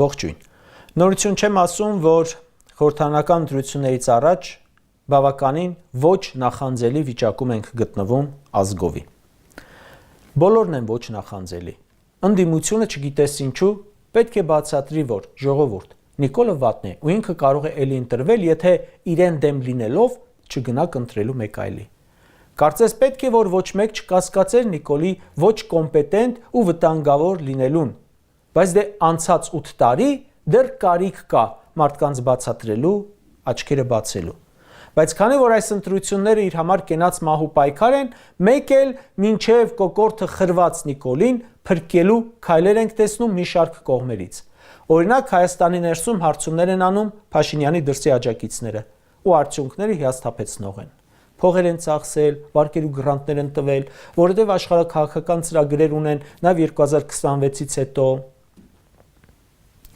Ողջույն։ Նորություն չեմ ասում, որ խորհրդարանական ընտրություններից առաջ բավականին ոչ նախանձելի վիճակում ենք գտնվում ազգովի։ Բոլորն են ոչ նախանձելի։ Ընդդիմությունը չգիտես ինչու պետք է բացատրի, որ ժողովուրդ Նիկոլը վատն է ու ինքը կարող է էլի ընտրվել, եթե իրեն դեմ լինելով չգնա կընտրելու մեկ այլի։ Կարծես պետք է, որ ոչ մեկ չկասկածեր Նիկոլի ոչ կոմպետենտ ու վտանգավոր լինելուն, բայց դե անցած 8 տարի դեռ կարիք կա մարդկանց բացատրելու, աչքերը բացելու։ Բայց քանի որ այս ընտրությունները իր համար կենաց մահու պայքար են, մեկ էլ մինչև կոկորդը խրված Նիկոլին փրկելու քայլեր ենք տեսնում մի շարք կողմերից։ Օրինակ Հայաստանի ներսում հարցումներ են անում Փաշինյանի դրսի աջակիցները ու արդյունքները հիասթափեցնող են։ Փողեր են ծախսել, վարկերու գրանտներ են տվել, որովհետև աշխարհաքաղաքական ծրագրեր ունեն նաև 2026-ից հետո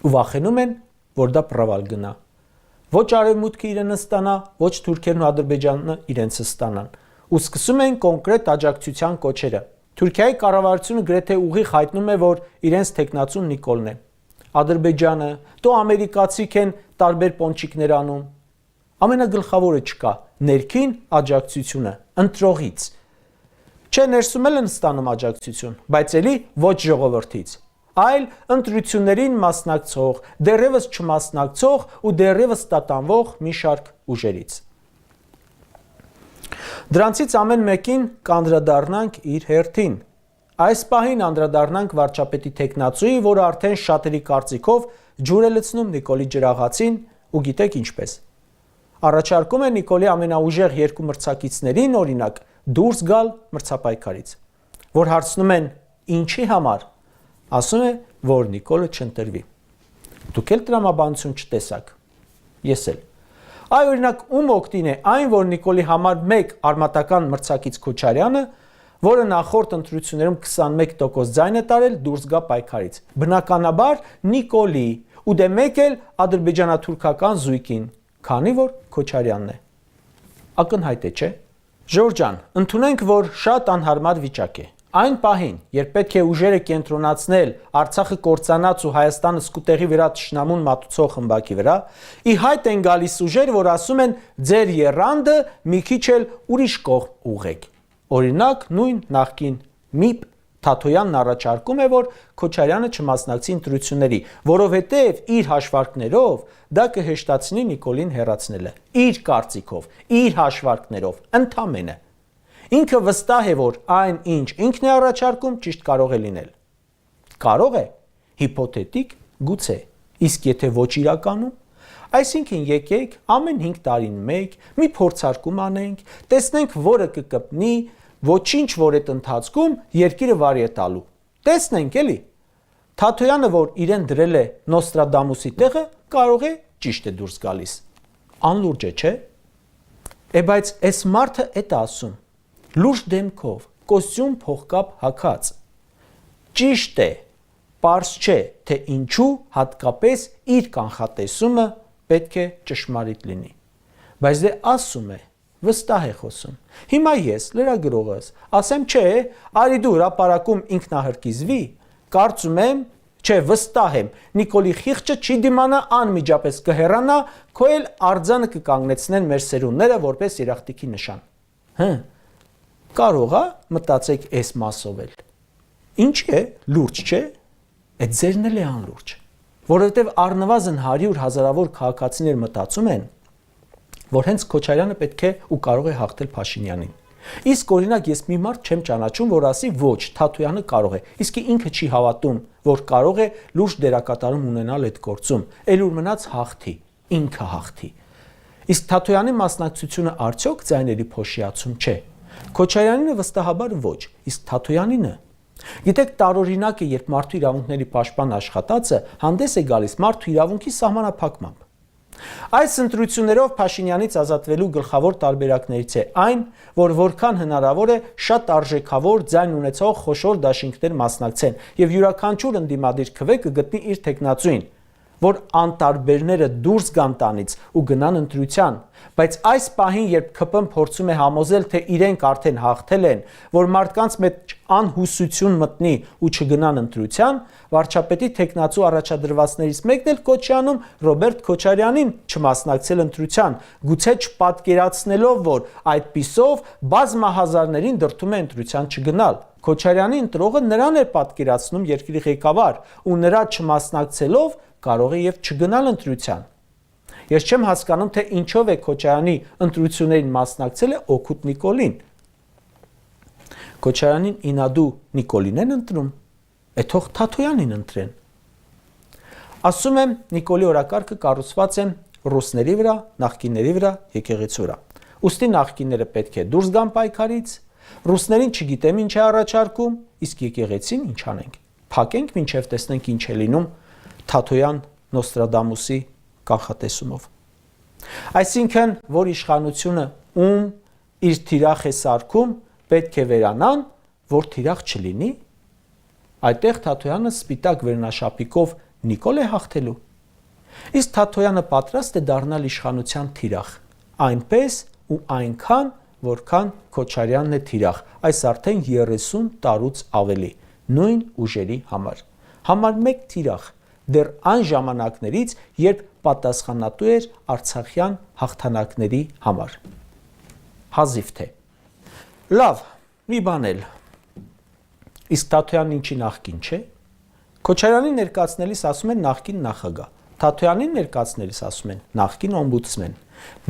ու վախենում են, որ դա պրավալ գնա։ Ոչ արևմուտքը իրենը ստանա, ոչ Թուրքիան ու Ադրբեջանը իրենցը ստանան։ Ու սկսում են կոնկրետ աջակցության կոչերը։ Թուրքիայի կառավարությունը գրեթե ուղիղ հայտնում է, որ իրենց տեխնացուն Նիկոլն է։ Ադրբեջանը, то ամերիկացիք են տարբեր պոնչիկներ անում։ Ամենագլխավորը չկա, ներքին աջակցությունը, ընտրողից։ Չէ, ներսում են ստանում աջակցություն, բայց էլի ոչ ժողովրդից, այլ ընտրություններին մասնակցող, դեռևս չմասնակցող ու դեռևս տատանվող մի շարք ուժերից։ Դրանցից ամեն մեկին կանդրադառնանք իր հերթին։ Այս պահին անդրադառնանք վարչապետի տեխնացուի, որը արդեն շատերի կարծիքով ջուր է լցնում Նիկոլի ջրաղացին ու գիտեք ինչպես։ Առաջարկում է Նիկոլի ամենաուժեղ երկու մրցակիցներին, օրինակ, դուրս գալ մրցապայքարից, որ հարցնում են ինչի համար, ասում է, որ Նիկոլը չընտրվի։ Դուք էլ տրամաբանություն չտեսաք։ Ես էլ։ Այ օրինակ ում օգտին է այն, որ Նիկոլի համար մեկ արմատական մրցակից Քոչարյանը, որը նախորդ ընտրություններում 21% ձայն է տարել, դուրս գա պայքարից։ Բնականաբար Նիկոլի ու դե մեկ էլ ադրբեջանա-թուրքական զույգին, քանի որ Քոչարյանն է։ Ակնհայտ է, չէ՞։ Ժորժ ջան, ընդունենք, որ շատ անհարմար վիճակ է։ Այն պահին, երբ պետք է ուժերը կենտրոնացնել Արցախը կործանած ու Հայաստանը սկուտեղի վրա թշնամուն մատուցող խմբակի վրա, ի հայտ են գալիս ուժեր, որ ասում են ձեր եռանդը մի քիչ էլ ուրիշ կողմ ուղղեք։ Օրինակ նույն նախկին ՄԻՊ Թաթոյանն առաջարկում է, որ Քոչարյանը չմասնակցի ընտրությունների, որովհետև իր հաշվարկներով դա կհեշտացնի Նիկոլին հեռացնելը։ Իր կարծիքով, իր հաշվարկներով, ընդամենը։ Ինքը վստահ է, որ այն ինչ ինքն է առաջարկում ճիշտ կարող է լինել։ Կարող է, հիպոթետիկ, գուցե, իսկ եթե ոչ իրականում, այսինքն եկեք ամեն 5 տարին մեկ մի փորձարկում անենք, տեսնենք որը կկպնի, ոչինչ որ այդ ընթացքում երկիրը վարի է տալու։ Տեսնենք էլի։ Թաթոյանը, որ իրեն դրել է Նոստրադամուսի տեղը, կարող է ճիշտ է դուրս գալիս։ Անլուրջ է, չէ՞։ Բայց այս մարդը էդ ասում։ Լուրջ դեմքով, կոստյում փողկապ հագած։ Ճիշտ է, պարզ չէ, թե ինչու հատկապես իր կանխատեսումը պետք է ճշմարիտ լինի։ Բայց դե ասում է, վստահ է խոսում։ Հիմա ես, լրագրողս, ասեմ չէ, արի դու հրապարակում ինքնահրկիզվի, կարծում եմ, չէ, վստահ եմ, Նիկոլի խիղճը չի դիմանա անմիջապես կհեռանա, քո էլ արձանը կկանգնեցնեն մեր սերունդները որպես երախտիկի նշան։ Կարող է մտածեք այս մասով էլ։ Ինչ է, լուրջ չէ, այդ ձերն էլ է անլուրջ, որովհետև առնվազն 100 հազարավոր քաղաքացիներ մտածում են, որ հենց Քոչարյանը պետք է ու կարող է հաղթել Փաշինյանին։ Իսկ օրինակ ես մի մարդ չեմ ճանաչում, որ ասի ոչ, Թաթոյանը կարող է, իսկ ինքը չի հավատում, որ կարող է լուրջ դերակատարում ունենալ այդ գործում, էլ ուր մնաց հաղթի, ինքը հաղթի։ Իսկ Թաթոյանի մասնակցությունը արդյոք ձայների փոշիացում չէ։ Քոչարյանինը վստահաբար ոչ, իսկ Թաթոյանինը։ Գիտեք, տարօրինակ է, երբ մարդու իրավունքների պաշտպան աշխատածը հանդես է գալիս մարդու իրավունքի սահմանափակմամբ։ Այս ընտրություններով Փաշինյանից ազատվելու գլխավոր տարբերակներից է այն, որ որքան հնարավոր է շատ արժեքավոր ձայն ունեցող խոշոր դաշինքներ մասնակցեն եւ յուրաքանչյուր ընդդիմադիր քվե կգտնի իր տեխնացուին, որ անտարբերները դուրս գան տանից ու գնան ընտրության, բայց այս պահին, երբ ՔՊ-ն փորձում է համոզել, թե իրենք արդեն հաղթել են, որ մարդկանց մեջ անհուսություն մտնի ու չգնան ընտրության, վարչապետի թեկնածու առաջադրվածներից մեկն էլ կոչ է անում Ռոբերտ Քոչարյանին չմասնակցել ընտրության, գուցե չպատկերացնելով, որ այդպիսով բազմահազարներին դրդում է ընտրության չգնալ։ Քոչարյանի ընտրողը նրան էր պատկերացնում երկրի ղեկավար ու նրա չմասնակցելով կարող է եւ չգնալ ընտրության։ Ես չեմ հասկանում, թե ինչով է Քոչարյանի ընտրություններին մասնակցել է Օգուտ Նիկոլին։ Քոչարյանին ինադու Նիկոլին են ընտրում, թող Թաթոյանին ընտրեն։ Ասում եմ, Նիկոլի օրակարգը կառուցված է ռուսների վրա, նախկինների վրա, եկեղեցու վրա։ Ուստի նախկինները պետք է դուրս գան պայքարից, ռուսներին չգիտեմ ինչ է առաջարկում, իսկ եկեղեցին ինչ անենք։ Փակենք, մինչև տեսնենք ինչ է լինում Թաթոյան Նոստրադամուսի կանխատեսումով։ Այսինքն, որ իշխանությունը ում իր թիրախ է սարքում, պետք է վերանան, որ թիրախ չլինի։ Այդտեղ Թաթոյանը սպիտակ վերնաշապիկով Նիկոլ է հաղթելու։ Իսկ Թաթոյանը պատրաստ է դառնալ իշխանության թիրախ, այնպես ու այնքան, որքան Քոչարյանն է թիրախ, այս արդեն 30 տարուց ավելի, նույն ուժերի համար։ Համար 1 թիրախ, դեռ այն ժամանակներից, երբ պատասխանատու էր Արցախյան հաղթանակների համար։ Հազիվ թե։ Լավ, մի բան էլ։ Իսկ Թաթոյանն ինչի նախկին չէ։ Քոչարյանի ներկայացնելիս ասում են նախկին նախագահ, Թաթոյանին ներկայացնելիս ասում են նախկին օմբուդսմեն,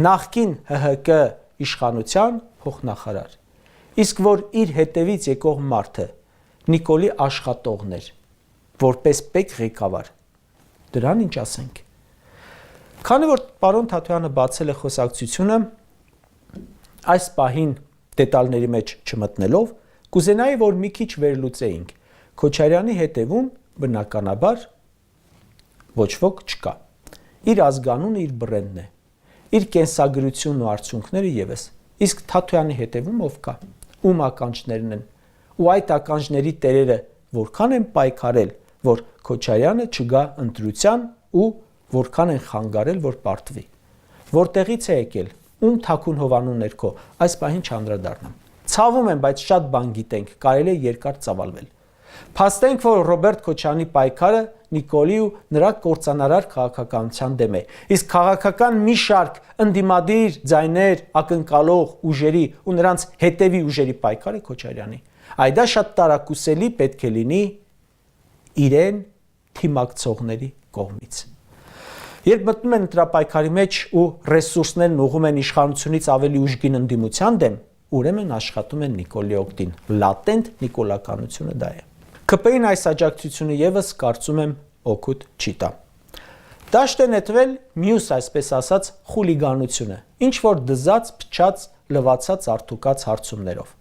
նախկին ՀՀԿ իշխանության փոխնախարար։ Իսկ որ իր հետևից եկող մարդը Նիկոլի աշխատողն էր, որպես պետ ղեկավար, դրան ինչ ասենք։ Քանի որ պարոն Թաթոյանը բացել է խոսակցությունը, այս պահին դետալների մեջ չմտնելով, կուզենայի, որ մի քիչ վերլուծեինք։ Քոչարյանի հետևում բնականաբար ոչ ոք չկա։ Իր ազգանունը իր բրենդն է, իր կենսագրությունն ու արդյունքները ևս։ Իսկ Թաթոյանի հետևում ով կա, ում ականջներն են, ու այդ ականջների տերերը որքան են պայքարել, որ Քոչարյանը չգա ընտրության ու որքան են խանգարել, որ պարտվի։ Որտեղից է եկել, ում թաքուն հովանու ներքո, այս պահին չանդրադառնամ։ Ցավում եմ, բայց շատ բան գիտենք, կարելի է երկար ծավալվել։ Փաստենք, որ Ռոբերտ Քոչարյանի պայքարը Նիկոլի ու նրա կործանարար քաղաքականության դեմ է։ Իսկ քաղաքական մի շարք ընդդիմադիր ձայներ, ակնկալող ուժերի ու նրանց հետևի ուժերի պայքարը Քոչարյանի։ Այդ դա շատ տարակուսելի պետք է լինի իրեն թիմակցողների կողմից։ Երբ մտնում են ընտրապայքարի մեջ ու ռեսուրսներն ուղղում են իշխանությունից ավելի ուժգին ընդդիմության դեմ, ուրեմն աշխատում են Նիկոլի օգտին։ Լատենտ նիկոլականությունը դա է։ ՔՊ-ին այս աջակցությունը ևս կարծում եմ օգուտ չի տա։ Դաշտ է նետվել մյուս, այսպես ասած, խուլիգանությունը, ինչ որ դզած, փչած, լվացած, արթուկած հարցումներով։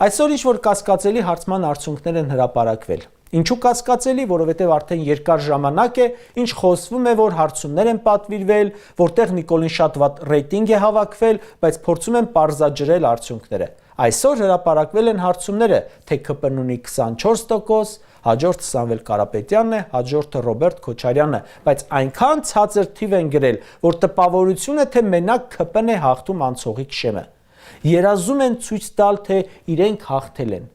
Այսօր ինչ որ կասկածելի հարցման արդյունքներ են հրապարակվել։ Ինչու կասկածելի, որովհետև արդեն երկար ժամանակ է, ինչ խոսվում է, որ հարցումներ են պատվիրվել, որտեղ Նիկոլին շատ վատ ռեյտինգ է հավաքվել, բայց փորձում են պարզաջրել արդյունքները։ Այսօր հրապարակվել են հարցումները, թե ՔՊ-ն ունի 24%, հաջորդը Սամվել Կարապետյանն է, հաջորդը Ռոբերտ Քոչարյանը, բայց այնքան ցածր թիվ են գրել, որ տպավորություն է, թե մենակ ՔՊ-ն է հաղթում անցողիկ շեմը։ Երազում են ցույց տալ, թե իրենք հաղթել են։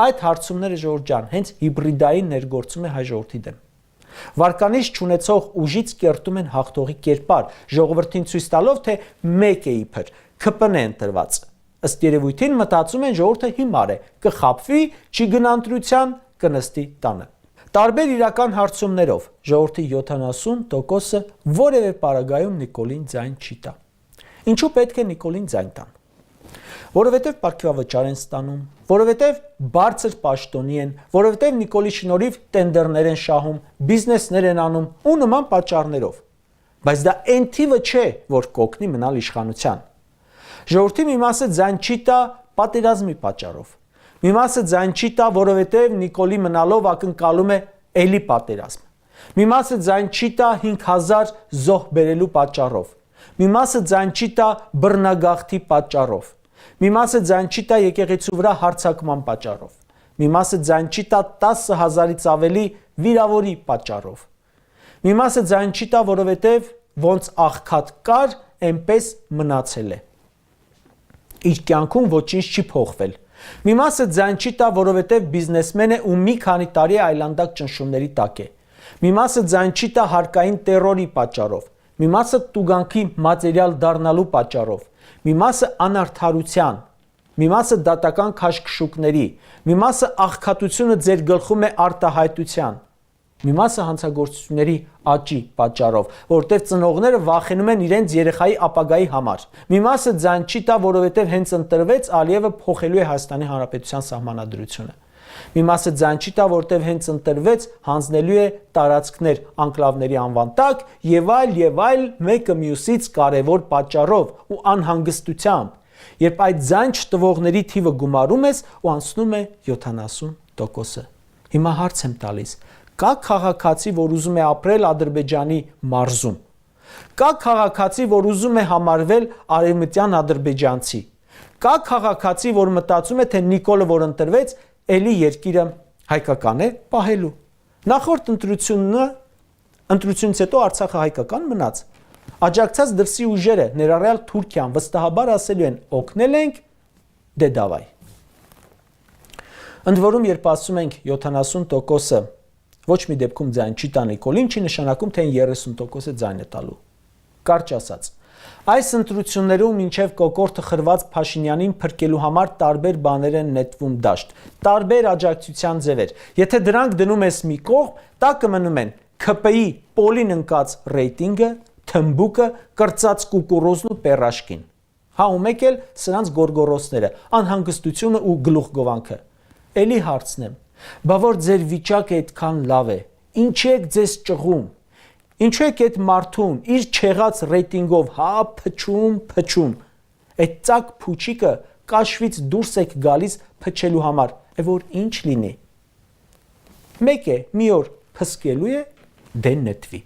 Այդ հարցումները ժողովուրդ ջան, հենց հիբրիդային ներգործում է հայ ժողովրդի դեմ։ Վարկանիշ չունեցող ուժից կերտում են հաղթողի կերպար, ժողովրդին ցույց տալով, թե մեկ է իբր, ՔՊ-ն է ընտրված։ Ըստ երևույթին մտածում են ժողովուրդը հիմար է, կխաբվի, չի գնա ընտրության, կնստի տանը։ Տարբեր իրական հարցումներով ժողովրդի 70%-ը որևէ պարագայում Նիկոլին ձայն չի տա։ Ինչու պետք է Նիկոլին ձայն տան։ Որովհետև պարգևավճար են ստանում, որովհետև բարձր պաշտոնի են, որովհետև Նիկոլի շնորհիվ տենդերներ են շահում, բիզնեսներ են անում ու նման պատճառներով։ Բայց դա այն թիվը չէ, որ կօգնի մնալ իշխանության։ Ժողովրդի մի մասը ձայն չի տա պատերազմի պատճառով։ Մի մասը ձայն չի տա, որովհետև Նիկոլի մնալով ակնկալում է էլի պատերազմ։ Մի մասը ձայն չի տա 5000 զոհ բերելու պատճառով։ Մի մասը ձայն չի տա բռնագաղթի պատճառով։ Մի մասը ձայն չի տա եկեղեցու վրա հարձակման պատճառով։ Մի մասը ձայն չի տա 10,000-ից ավելի վիրավորի պատճառով։ Մի մասը ձայն չի տա, որովհետև ոնց աղքատ կար, այնպես մնացել է։ Իր կյանքում ոչինչ չի փոխվել։ Մի մասը ձայն չի տա, որովհետև բիզնեսմեն է ու մի քանի տարի այլանդակ ճնշումների տակ է։ Մի մասը ձայն չի տա հարկային տերորի պատճառով։ Մի մասը տուգանքի մատերիալ դառնալու պատճառով։ Մի մասը անարդարության։ Մի մասը դատական քաշքշուկների։ Մի մասը աղքատությունը ձեր գլխում է արտահայտության։ Մի մասը հանցագործությունների աճի պատճառով, որտեղ ծնողները վախենում են իրենց երեխայի ապագայի համար։ Մի մասը ձայն չի տա, որովհետև հենց ընտրվեց Ալիևը փոխելու է Հայաստանի Հանրապետության սահմանադրությունը։ Մի մասը ձայն չի տա, որովհետև հենց ընտրվեց հանձնելու է տարածքներ անկլավների անվան տակ եւ այլ մեկը մյուսից կարևոր պատճառով ու անհանգստությամբ, երբ այդ ձայն չտվողների թիվը գումարում ես ու անցնում է 70%-ը։ Հիմա հարց եմ տալիս. կա քաղաքացի, որ ուզում է ապրել Ադրբեջանի մարզում։ Կա քաղաքացի, որ ուզում է համարվել արևմտյան ադրբեջանցի։ Կա քաղաքացի, որ մտածում է, թե Նիկոլը, որ ընտրվեց, էլի երկիրը հայկական է պահելու։ Նախորդ ընտրությունից հետո Արցախը հայկական մնաց։ Աջակցած դրսի ուժերը, ներառյալ Թուրքիան, վստահաբար ասելու են օգնել ենք, դե դավայ։ Ընդ որում, երբ ասում ենք 70%-ը ոչ մի դեպքում ձայն չի տա Նիկոլին, չի նշանակում, թե 30%-ը ձայն է տալու։ Կարճ ասած, այս ընտրություններում մինչև կոկորդը խրված Փաշինյանին փրկելու համար տարբեր բաներ են նետվում դաշտ, տարբեր աջակցության ձևեր։ Եթե դրանք դնում ես մի կողմ, տակը մնում են ՔՊ-ի պոլին ընկած ռեյտինգը, թմբուկը, կրծած կուկուրոզն ու պերաշկին։ Հա ու մեկ էլ սրանց գորգորոսները, անհանգստությունը ու գլուխգովանքը։ Էլի հարցնեմ, բա որ ձեր վիճակը այդքան լավ է, ինչի եք ձեզ ճղում, ինչու եք այդ մարդուն իր չեղած ռեյտինգով հա փչում, այդ ծակ փուչիկը կաշվից դուրս եք գալիս փչելու համար, որ ինչ լինի։ Մեկ է, մի օր փսկելու է, դե նետվի։